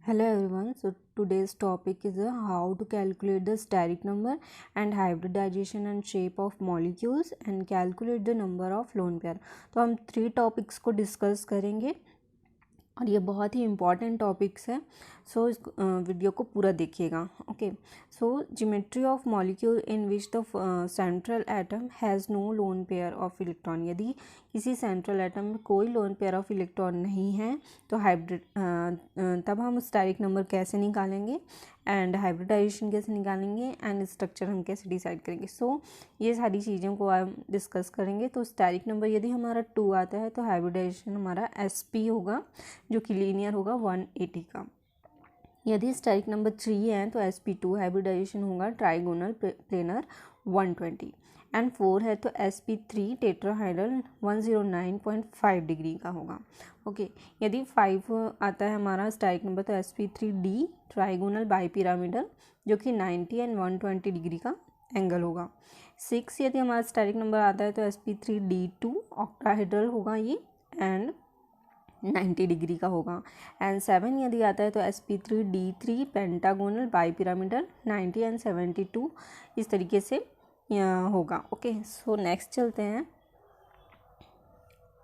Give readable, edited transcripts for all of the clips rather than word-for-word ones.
Hello everyone. So today's topic is how to calculate the steric number and hybridization and shape of molecules and calculate the number of lone pair. तो हम 3 topics को discuss करेंगे और ये बहुत ही important topics है. सो इस video को पूरा देखिएगा. Okay. So geometry of molecule in which the central atom has no lone pair of electron. यदि किसी सेंट्रल एटम में कोई लोन पेयर ऑफ इलेक्ट्रॉन नहीं है तो तब हम स्टेरिक नंबर कैसे निकालेंगे एंड हाइब्रिडाइजेशन कैसे निकालेंगे एंड स्ट्रक्चर हम कैसे डिसाइड करेंगे. सो ये सारी चीज़ों को हम डिस्कस करेंगे. तो स्टेरिक नंबर यदि हमारा 2 आता है तो हाइब्रिडाइजेशन हमारा SP होगा जो कि लीनियर होगा 180 का. यदि स्टेरिक नंबर 3 है तो SP2 हाइब्रिडाइजेशन होगा ट्राइगोनल प्लेनर 120 एंड 4 है तो SP3 टेट्राहाइड्रल 109.5 डिग्री का होगा. ओके. यदि 5 आता है हमारा स्टेरिक नंबर तो SP3D ट्राइगोनल बाईपिरामिडल जो कि 90 एंड 120 डिग्री का एंगल होगा. 6 यदि हमारा स्टेरिक नंबर आता है तो SP3D2 ऑक्टाहेड्रल होगा ये एंड 90 डिग्री का होगा. एंड 7 यदि आता है तो SP3D3 पेंटागोनल बाईपिरामिडल 90 एंड 72 इस तरीके से होगा. ओके. सो नेक्स्ट चलते हैं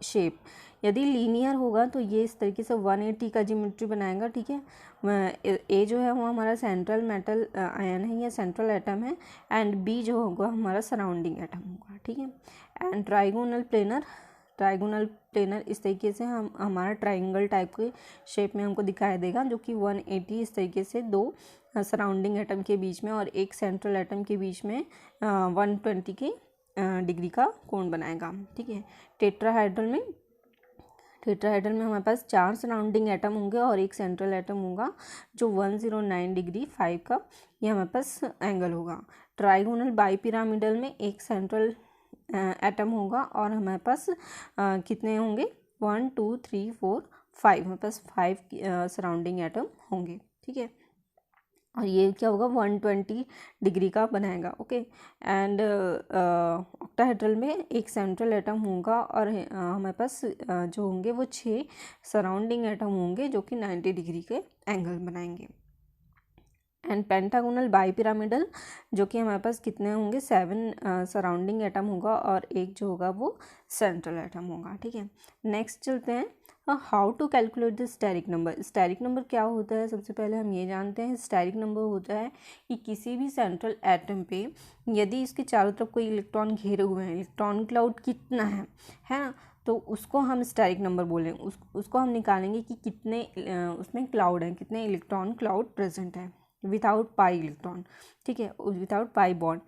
शेप. यदि लीनियर होगा तो ये इस तरीके से 180 का ज्योमेट्री बनाएगा. ठीक है. ए जो है वो हमारा सेंट्रल मेटल आयन है या सेंट्रल एटम है एंड बी जो होगा हमारा सराउंडिंग एटम होगा. ठीक है. एंड ट्राइगोनल प्लेनर इस तरीके से हमारा ट्राइंगल टाइप के शेप में हमको दिखाई देगा जो कि 180 इस तरीके से दो सराउंडिंग एटम के बीच में और एक सेंट्रल एटम के बीच में 120 के डिग्री का कोण बनाएगा. ठीक है. टेट्राहाइड्रल में हमारे पास 4 सराउंडिंग एटम होंगे और एक सेंट्रल एटम होगा जो 109 डिग्री 5 का ये हमारे पास एंगल होगा. ट्राइगोनल बाईपिरामिडल में एक सेंट्रल एटम होगा और हमारे पास कितने होंगे 1 2 3 4 5 हमारे पास 5 सराउंडिंग एटम होंगे. ठीक है. और ये क्या होगा 120 डिग्री का बनाएगा. ओके. एंड ऑक्टाहेड्रल में एक सेंट्रल एटम होगा और हमारे पास जो होंगे वो 6 सराउंडिंग एटम होंगे जो कि 90 डिग्री के एंगल बनाएंगे. एंड पेंटागोनल बाईपिरामिडल जो कि हमारे पास कितने होंगे 7 सराउंडिंग एटम होगा और एक जो होगा वो सेंट्रल एटम होगा. ठीक है. नेक्स्ट चलते हैं how to calculate the steric number. Steric number क्या होता है सबसे पहले हम ये जानते हैं. स्टेरिक नंबर होता है कि किसी भी सेंट्रल एटम पे यदि इसके चारों तरफ कोई इलेक्ट्रॉन घेरे हुए हैं, इलेक्ट्रॉन क्लाउड कितना है ना, तो उसको हम स्टेरिक नंबर बोलेंगे. उसको हम निकालेंगे कि कितने उसमें क्लाउड हैं, कितने इलेक्ट्रॉन क्लाउड प्रेजेंट है विदाउट पाई इलेक्ट्रॉन. ठीक है. Without pi bond.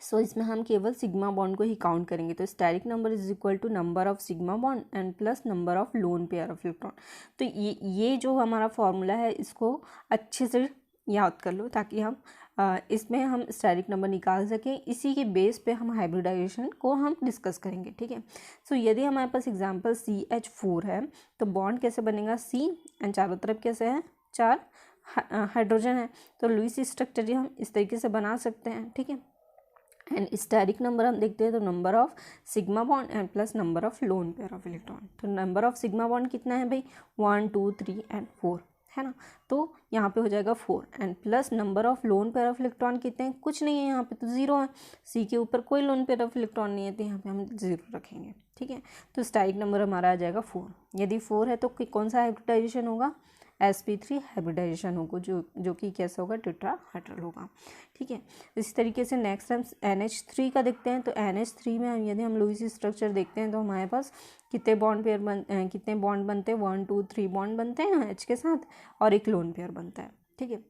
सो इसमें हम केवल सिग्मा बॉन्ड को ही काउंट करेंगे. तो steric number is equal to number of sigma bond and plus number of lone pair of electron. तो ये जो हमारा फॉर्मूला है इसको अच्छे से याद कर लो ताकि हम इसमें हम स्टेरिक नंबर निकाल सकें. इसी के बेस पे हम हाइब्रिडाइजेशन को हम डिस्कस करेंगे. ठीक है. सो यदि हमारे पास एग्जांपल CH4 है तो बॉन्ड कैसे बनेगा C एंड चारों तरफ कैसे है 4 हाइड्रोजन है. तो लुईस स्ट्रक्चर हम इस तरीके से बना सकते हैं. ठीक है. एंड स्टेरिक नंबर हम देखते हैं तो number of sigma bond and plus number of lone pair of electron. तो नंबर ऑफ सिग्मा बॉन्ड कितना है भाई 1 2 3 एंड 4 है ना. तो यहाँ पे हो जाएगा 4 and plus number of lone pair of electron कितने हैं कुछ नहीं है यहाँ पे तो 0 है. C के ऊपर कोई लोन पेयर ऑफ इलेक्ट्रॉन नहीं है तो यहाँ पे हम 0 रखेंगे. ठीक है. तो स्टेरिक नंबर हमारा आ जाएगा 4. यदि 4 है तो कौन सा हाइब्रिडाइजेशन होगा SP3 हाइब्रिडाइजेशन होगा जो कि कैसा होगा टेट्राहाइड्रल होगा. ठीक है. इसी तरीके से नेक्स्ट हम NH3 का देखते हैं. तो NH3 में यदि हम लुईस स्ट्रक्चर देखते हैं तो हमारे पास कितने बॉन्ड बनते हैं 1 2 3 बॉन्ड बनते हैं H के साथ और एक लोन पेयर बनता है. ठीक है.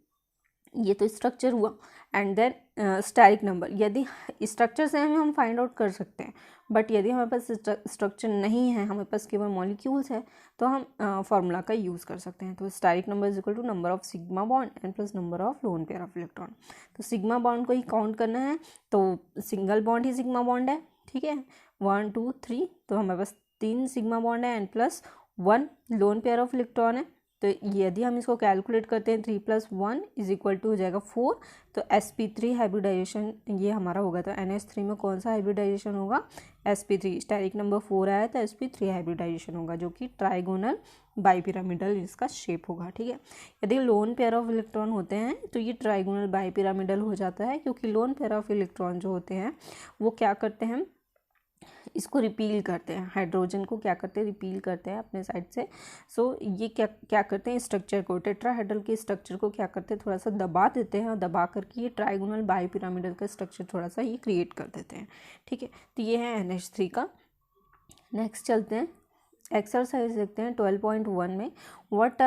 ये तो स्ट्रक्चर हुआ. एंड देन स्टेरिक नंबर यदि स्ट्रक्चर से हम फाइंड आउट कर सकते हैं बट यदि हमारे पास स्ट्रक्चर नहीं है हमारे पास केवल मॉलिक्यूल्स है तो हम फार्मूला का यूज़ कर सकते हैं. तो steric number is equal to number of sigma bond and plus number of lone pair of electron. तो सिग्मा बॉन्ड को ही काउंट करना है तो सिंगल बॉन्ड ही सिग्मा बॉन्ड है. ठीक है. 1 2 3 तो हमारे पास 3 सिग्मा बॉन्ड है and plus 1 lone pair of electron है. तो यदि हम इसको कैलकुलेट करते हैं 3 + 1 = हो जाएगा 4, तो sp3 हाइब्रिडाइजेशन ये हमारा होगा। तो NH3 में कौन सा हाइब्रिडाइजेशन होगा? sp3। स्टेरिक नंबर 4 आया तो sp3 हाइब्रिडाइजेशन होगा, जो कि ट्राइगोनल बाईपिरामिडल इसका शेप होगा। ठीक है, यदि लोन पेयर ऑफ इलेक्ट्रॉन होते हैं तो ये ट्राइगोनल बाईपिरामिडल हो जाता है, क्योंकि लोन पेयर ऑफ इलेक्ट्रॉन जो होते हैं वो क्या करते हैं, इसको रिपील करते हैं, हाइड्रोजन को क्या करते हैं, रिपील करते हैं अपने साइड से। सो ये क्या क्या करते हैं, स्ट्रक्चर को, टेट्राहेड्रल के स्ट्रक्चर को क्या करते हैं, थोड़ा सा दबा देते हैं, और दबा करके ये ट्राइगोनल बाईपिरामिडल का स्ट्रक्चर थोड़ा सा ये क्रिएट कर देते हैं। ठीक है, तो ये है NH3 का। नेक्स्ट चलते हैं, एक्सरसाइज देखते हैं 12.1 में। What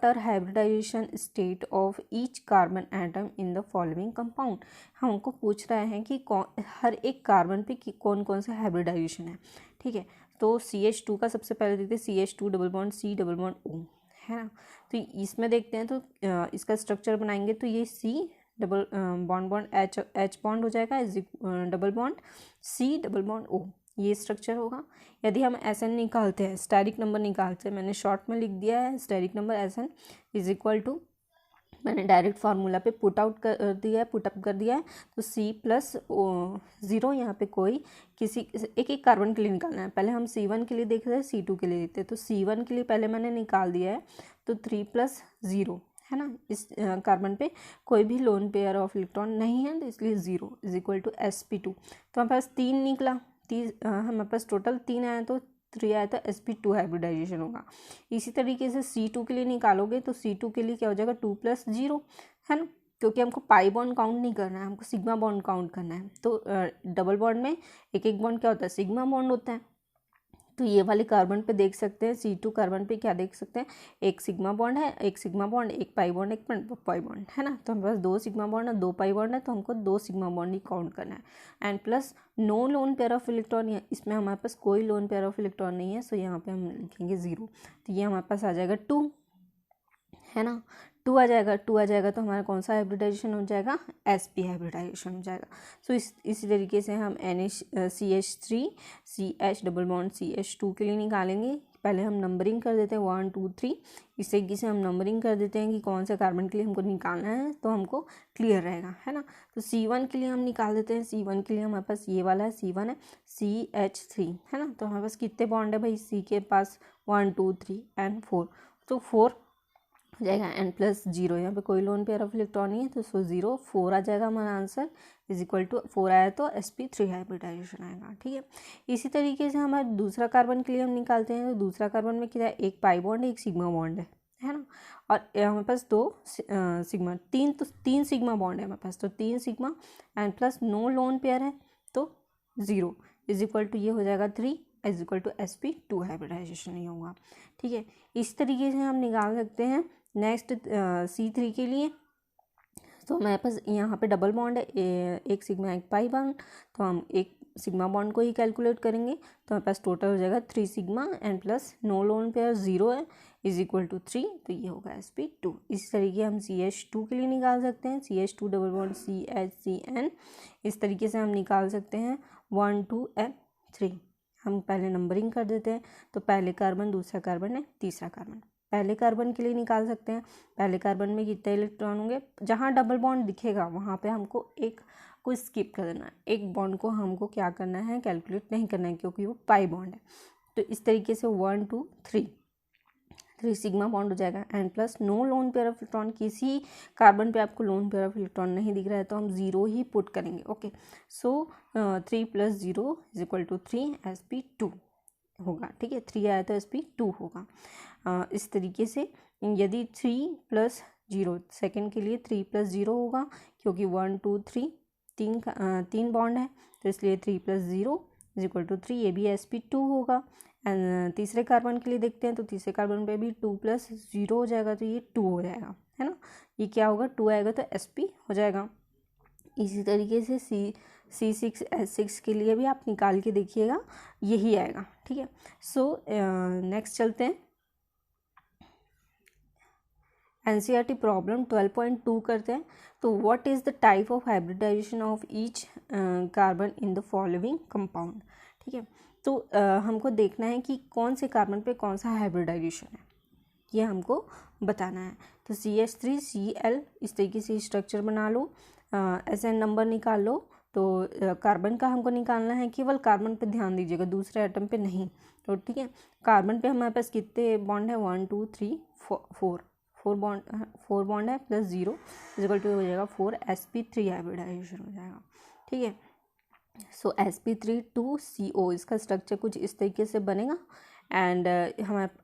are hybridization state of each carbon atom in the following compound. हमको पूछ रहा है कि हर एक कार्बन पे कौन कौन से हाइब्रिडाइजेशन है। ठीक है, तो CH2 का सबसे पहले देखते हैं, CH2 double bond C double bond O, है ना। तो इसमें देखते हैं, तो इसका स्ट्रक्चर बनाएंगे तो ये C double bond bond H bond हो जाएगा, double bond C double bond O, ये स्ट्रक्चर होगा। यदि हम SN निकालते हैं, स्टेरिक नंबर निकालते हैं, मैंने शॉर्ट में लिख दिया है स्टेरिक नंबर SN = मैंने डायरेक्ट फार्मूला पे पुट अप कर दिया है। तो C+0, यहाँ पे कोई किसी एक एक कार्बन के लिए निकालना है। पहले हम C1 के लिए देख रहे हैं, C2 के लिए देखते हैं। तो C1 के लिए पहले मैंने निकाल दिया है, तो 3+0 है ना। इस कार्बन पे कोई भी लोन पेयर ऑफ इलेक्ट्रॉन नहीं है, तो इसलिए 0 = sp2। तो हमारे पास 3 निकला, हमारे पास टोटल 3 आया, तो 3 आया तो sp2 हाइब्रिडाइजेशन होगा। इसी तरीके से C2 के लिए निकालोगे तो C2 के लिए क्या हो जाएगा, 2+0, है ना, क्योंकि हमको पाई बॉन्ड काउंट नहीं करना है, हमको सिग्मा बॉन्ड काउंट करना है। तो डबल बॉन्ड में एक एक बॉन्ड क्या होता है, सिग्मा बॉन्ड होता है। तो ये वाले कार्बन पे देख सकते हैं, C2 कार्बन पे क्या देख सकते हैं, एक सिग्मा बॉन्ड है, एक सिग्मा बॉन्ड, एक पाई बॉन्ड, एक पाई बॉन्ड, है ना। तो हमारे पास 2 सिग्मा बॉन्ड है, 2 पाई बॉन्ड है, तो हमको 2 सिग्मा बॉन्ड ही काउंट करना है। And plus no lone pair of electron, इसमें हमारे पास कोई लोन पेयर ऑफ इलेक्ट्रॉन नहीं है, सो यहाँ पे हम लिखेंगे 0। तो ये हमारे पास आ जाएगा 2, है ना। 2 आ जाएगा तो हमारा कौन सा हाइब्रिडाइजेशन हो जाएगा, sp हाइब्रिडाइजेशन हो जाएगा। सो इसी तरीके से हम CH3 CH double bond CH2 के लिए निकालेंगे। पहले हम नंबरिंग कर देते हैं 1 2 3, इस तरीके से हम नंबरिंग कर देते हैं कि कौन से कार्बन के लिए हमको निकालना है, तो हमको क्लियर रहेगा, है ना। तो C1 के लिए हम निकाल देते हैं। C1 के लिए हमारे पास ये वाला है, C1 है, CH3, है ना। तो हमारे पास कितने बॉन्ड है भाई, C के पास 1 2 3 एंड 4, तो 4 हो जाएगा। N+0, यहाँ पे कोई लोन पेयर ऑफ इलेक्ट्रॉन नहीं है, तो 0 4 आ जाएगा हमारा आंसर, = 4 आया तो sp3 हाइब्रिडाइजेशन आएगा। ठीक है, इसी तरीके से हमारे दूसरा कार्बन के लिए हम निकालते हैं। तो दूसरा कार्बन में क्या है, एक पाई बॉन्ड है, एक सिग्मा बॉन्ड है ना। और हमारे पास 2 सिग्मा, 3 सिग्मा बॉन्ड है हमारे पास, तो 3 sigma and plus no lone pair है, तो 0 = ये हो जाएगा 3 = sp2 हाइब्रिडाइजेशन नहीं होगा। ठीक है, इस तरीके से हम निकाल सकते हैं। नेक्स्ट C3 के लिए, तो हमारे पास यहाँ पे डबल बॉन्ड है, एक सिग्मा एक पाई बॉन्ड, तो हम एक सिग्मा बॉन्ड को ही कैलकुलेट करेंगे। तो हमारे पास टोटल हो जाएगा 3 sigma and plus no lone pair 0 है, = 3, तो ये होगा sp2। इस तरीके हम CH2 के लिए निकाल सकते हैं, CH2 डबल बॉन्ड CHCN, इस तरीके से हम निकाल सकते हैं 1 2 एंड 3। हम पहले नंबरिंग कर देते हैं, तो पहले कार्बन, दूसरा कार्बन है, तीसरा कार्बन। पहले कार्बन के लिए निकाल सकते हैं। पहले कार्बन में कितने इलेक्ट्रॉन होंगे, जहाँ डबल बॉन्ड दिखेगा वहाँ पे हमको एक को स्किप कर देना है, एक बॉन्ड को हमको क्या करना है, कैलकुलेट नहीं करना है, क्योंकि वो पाई बॉन्ड है। तो इस तरीके से 1 2 3 सिग्मा बॉन्ड हो जाएगा। And plus no lone pair of electron, किसी कार्बन पे आपको लोन पेयर ऑफ इलेक्ट्रॉन नहीं दिख रहा है, तो हम 0 ही पुट करेंगे। ओके, सो 3 + 0 = 3 sp2 होगा। ठीक है, 3 आया तो sp2 होगा। इस तरीके से यदि 3 + 0, सेकेंड के लिए 3 + 0 होगा, क्योंकि 1 2 3 तीन बॉन्ड है, तो इसलिए 3 + 0 = 3, ये भी sp2 होगा। एंड तीसरे कार्बन के लिए देखते हैं, तो तीसरे कार्बन पे भी 2 + 0 हो जाएगा, तो ये 2 हो जाएगा, है ना। ये क्या होगा, 2 आएगा तो sp हो जाएगा। इसी तरीके से C6 S6 के लिए भी आप निकाल के देखिएगा, यही आएगा। ठीक है, सो नेक्स्ट चलते हैं, NCERT प्रॉब्लम 12.2 करते हैं। तो what is the type of hybridization of each carbon in the following compound. ठीक है, तो हमको देखना है कि कौन से कार्बन पे कौन सा हाइब्रिडाइजेशन है। ये हमको बताना है। तो CH3Cl इस तरीके से स्ट्रक्चर बना लो, SN नंबर निकाल लो। तो कार्बन का हमको निकालना है, केवल कार्बन पे ध्यान दीजिएगा, दूसरे एटम पे नहीं। तो ठीक है, कार्बन पे हमारे पास कितने बॉन्ड है, 1 2 3 4 4 बॉन्ड है प्लस 0 इक्वल टू हो जाएगा 4 sp3 हाइब्रिडाइजेशन हो जाएगा। ठीक है, सो sp3 2CO इसका स्ट्रक्चर कुछ इस तरीके से बनेगा। एंड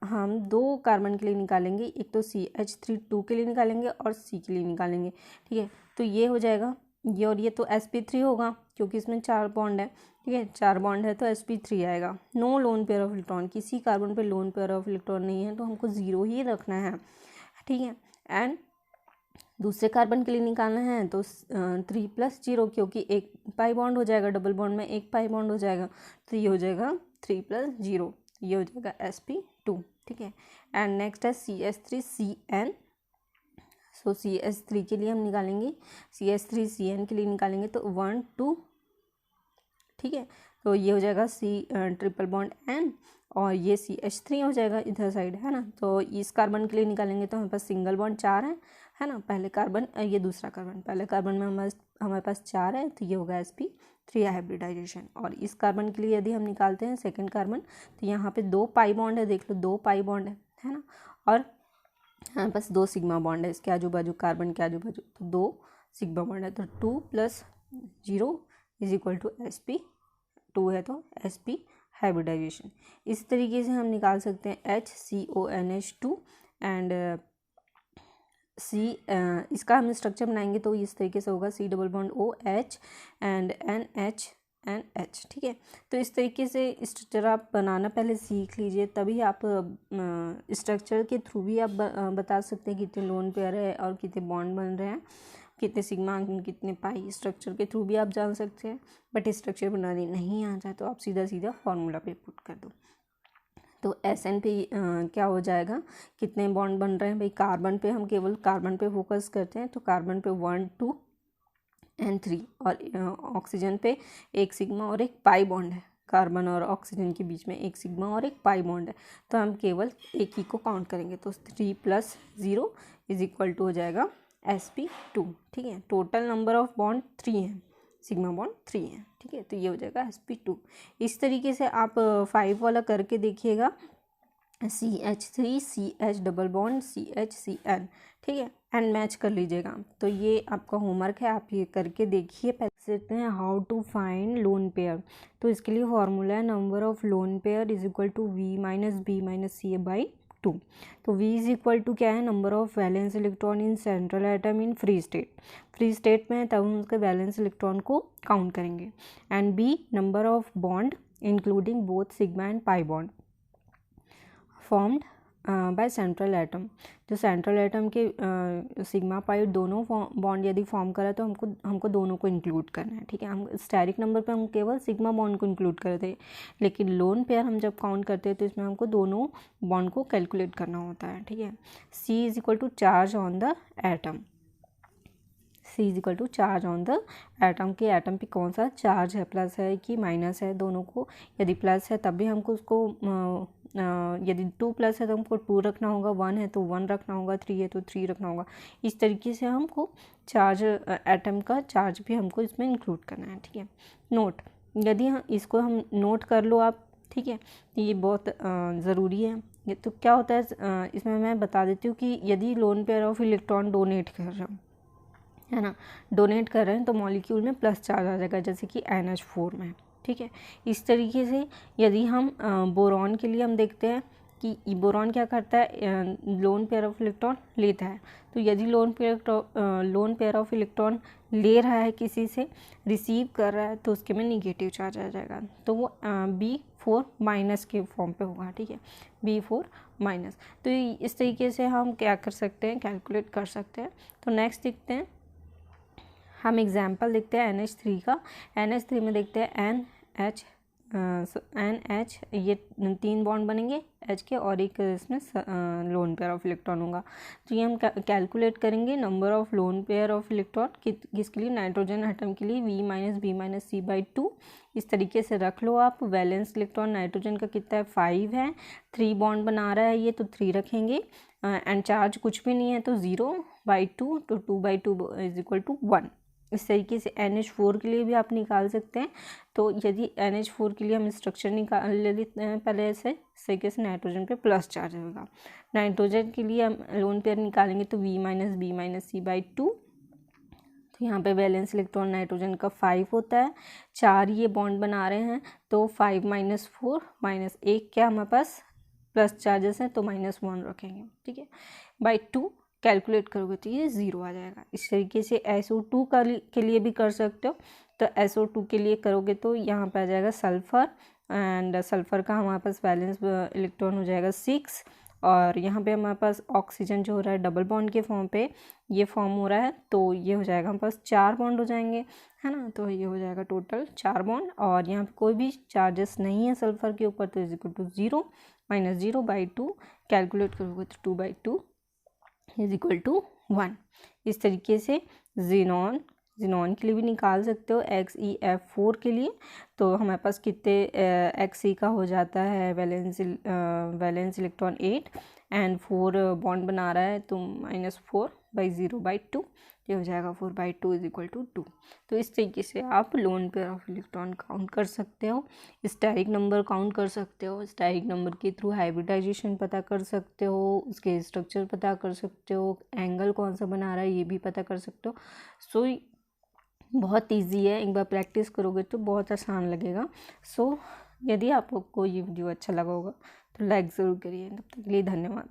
हम 2 कार्बन के लिए निकालेंगे, एक तो CH3 2 के लिए निकालेंगे और C के लिए निकालेंगे। ठीक है, तो ये हो जाएगा ये, और ये तो sp3 होगा क्योंकि इसमें 4 बॉन्ड है। ठीक है, 4 बॉन्ड है तो sp3 आएगा। No lone pair of electron, किसी कार्बन पे लोन पेयर ऑफ इलेक्ट्रॉन नहीं है तो हमको 0 ही रखना है। ठीक है, एंड दूसरे कार्बन के लिए निकालना है तो 3 + 0 क्योंकि एक पाई बॉन्ड हो जाएगा, डबल बॉन्ड में एक पाई बॉन्ड हो जाएगा, तो ये हो जाएगा 3 + 0, ये हो जाएगा sp2। ठीक है, एंड नेक्स्ट है CH3CN। सो CH3 के लिए हम निकालेंगे, CH3CN के लिए निकालेंगे तो 1 2। ठीक है, तो ये हो जाएगा C ट्रिपल बॉन्ड N और ये CH3 हो जाएगा इधर साइड, है ना। तो इस कार्बन के लिए निकालेंगे तो हमारे पास सिंगल बॉन्ड 4 है ना, पहले कार्बन ये दूसरा कार्बन, पहले कार्बन में हमारे पास 4 है तो ये होगा sp3 हाइब्रिडाइजेशन। और इस कार्बन के लिए यदि हम निकालते हैं सेकंड कार्बन तो यहाँ पे 2 पाई बॉन्ड है, देख लो 2 पाई बॉन्ड है ना, और हमारे पास 2 सिग्मा बॉन्ड है इसके आजू बाजू, कार्बन के आजू बाजू, तो 2 सिग्मा बॉन्ड है। तो 2 + 0 = sp2 है तो sp हाइब्रिडाइजेशन। इस तरीके से हम निकाल सकते हैं HCONH2 एंड C। इसका हम स्ट्रक्चर बनाएंगे तो इस तरीके से होगा C double bond OH and NH। ठीक है, तो इस तरीके से स्ट्रक्चर आप बनाना पहले सीख लीजिए, तभी आप स्ट्रक्चर के थ्रू भी आप बता सकते हैं कितने लोन पेयर है और कितने बॉन्ड बन रहे हैं, कितने सिग्मा कितने पाई, स्ट्रक्चर के थ्रू भी आप जान सकते हैं। बट स्ट्रक्चर बनाने नहीं आ जाए तो आप सीधा फॉर्मूला पे पुट कर दो। तो SN पे क्या हो जाएगा, कितने बॉन्ड बन रहे हैं भाई, कार्बन पे हम केवल कार्बन पे फोकस करते हैं तो कार्बन पे 1 2 and 3, और ऑक्सीजन पे एक सिग्मा और एक पाई बॉन्ड है, कार्बन और ऑक्सीजन के बीच में एक सिग्मा और एक पाई बॉन्ड है, तो हम केवल एक ही को काउंट करेंगे। तो 3 + 0 = हो जाएगा sp2। ठीक है, टोटल नंबर ऑफ बॉन्ड 3 है, सिग्मा बॉन्ड 3 है। ठीक है, तो ये हो जाएगा sp2। इस तरीके से आप 5 वाला करके देखिएगा, CH3 CH double bond CH CN। ठीक है, एंड मैच कर लीजिएगा। तो ये आपका होमवर्क है, आप ये करके देखिए। देखते हैं how to find lone pair. तो इसके लिए फॉर्मूला है number of lone pair = V - B - CA/2। तो V = क्या है, number of valence electron in central atom in free state में है, तब हम उसके वैलेंस इलेक्ट्रॉन को काउंट करेंगे। And B number of bond including both sigma and pi bond formed by central atom. जो सेंट्रल एटम के सिग्मा पाई दोनों बॉन्ड यदि फॉर्म करा तो हमको दोनों को इंक्लूड करना है। ठीक है, हम स्टेरिक नंबर पे हम केवल सिग्मा बॉन्ड को इंक्लूड करते हैं, लेकिन लोन पेयर हम जब काउंट करते हैं तो इसमें हमको दोनों बॉन्ड को कैलकुलेट करना होता है। ठीक है, C = charge on the atom, C = charge on the atom के एटम पे कौन सा चार्ज है, प्लस है कि माइनस है, दोनों को। यदि प्लस है तब भी हमको उसको यदि 2+ है तो हमको 2 रखना होगा, 1 है तो 1 रखना होगा, 3 है तो 3 रखना होगा। इस तरीके से हमको चार्ज एटम का चार्ज भी हमको इसमें इंक्लूड करना है। ठीक है, नोट, यदि इसको हम नोट कर लो आप। ठीक है, ये बहुत ज़रूरी है। ये तो क्या होता है इसमें मैं बता देती हूँ कि यदि loan pair of electron donate कर रहे हो, है ना, डोनेट कर रहे हैं तो मॉलिक्यूल में प्लस चार्ज आ जाएगा, जैसे कि NH4 में। ठीक है, इस तरीके से यदि हम बोरॉन के लिए हम देखते हैं कि बोरॉन क्या करता है, लोन पेयर ऑफ इलेक्ट्रॉन लेता है। तो यदि लोन पेयर ऑफ इलेक्ट्रॉन ले रहा है किसी से, रिसीव कर रहा है, तो उसके में निगेटिव चार्ज आ जाएगा, तो वो B4- के फॉर्म पे होगा। ठीक है, B4-। तो इस तरीके से हम क्या कर सकते हैं, कैलकुलेट कर सकते हैं। तो नेक्स्ट देखते हैं, हम एग्जाम्पल देखते हैं NH3 का। NH3 में देखते हैं NH एन एच, ये 3 बॉन्ड बनेंगे एच के, और एक इसमें लोन पेयर ऑफ इलेक्ट्रॉन होगा। तो ये हम कैलकुलेट करेंगे number of lone pair of electron किसके लिए, नाइट्रोजन एटम के लिए, V minus B minus C by 2। इस तरीके से रख लो आप। वैलेंस इलेक्ट्रॉन नाइट्रोजन का कितना है, 5 है, 3 बॉन्ड बना रहा है ये, तो 3 रखेंगे, एंड चार्ज कुछ भी नहीं है तो 0/2, तो 2/2 इज इक्वल टू 1। इस तरीके से NH4 के लिए भी आप निकाल सकते हैं। तो यदि NH4 के लिए हम स्ट्रक्चर निकाल लेते हैं पहले ऐसे, इस तरीके से नाइट्रोजन पे प्लस चार्ज होगा। नाइट्रोजन के लिए हम लोन पेयर निकालेंगे तो V minus B minus C by 2। तो यहाँ पे वैलेंस इलेक्ट्रॉन नाइट्रोजन का 5 होता है, 4 ये बॉन्ड बना रहे हैं, तो 5 माइनस 4 माइनस 1 क्या हमारे पास प्लस चार्जेस हैं तो -1 रखेंगे, ठीक है, बाई 2 कैलकुलेट करोगे तो ये 0 आ जाएगा। इस तरीके से SO2 के लिए भी कर सकते हो। तो SO2 के लिए करोगे तो यहाँ पे आ जाएगा सल्फ़र, एंड सल्फ़र का हमारे पास वैलेंस इलेक्ट्रॉन हो जाएगा 6, और यहाँ पे हमारे पास ऑक्सीजन जो हो रहा है डबल बॉन्ड के फॉर्म पे ये फॉर्म हो रहा है, तो ये हो जाएगा हमारे पास 4 बॉन्ड हो जाएंगे, है ना। तो ये हो जाएगा टोटल 4 बॉन्ड, और यहाँ पे कोई भी चार्जेस नहीं है सल्फ़र के ऊपर, तो is equal to 0 minus 0/2 calculate करोगे तो 2/2 इज इक्वल टू 1। इस तरीके से जीनॉन के लिए भी निकाल सकते हो, XeF4 के लिए। तो हमारे पास कितने Xe का हो जाता है वैलेंस इलेक्ट्रॉन 8, एंड 4 बॉन्ड बना रहा है, तो -4/0/2, ये हो जाएगा 4/2 इज इक्वल टू 2। तो इस तरीके से आप loan pair of electron count कर सकते हो, स्टेरिक नंबर काउंट कर सकते हो, स्टेरिक नंबर के थ्रू हाइब्रिडाइजेशन पता कर सकते हो, उसके स्ट्रक्चर पता कर सकते हो, एंगल कौन सा बना रहा है ये भी पता कर सकते हो। सो बहुत इजी है, एक बार प्रैक्टिस करोगे तो बहुत आसान लगेगा। सो यदि आपको ये वीडियो अच्छा लगा होगा तो लाइक ज़रूर करिए। तब तक के लिए धन्यवाद।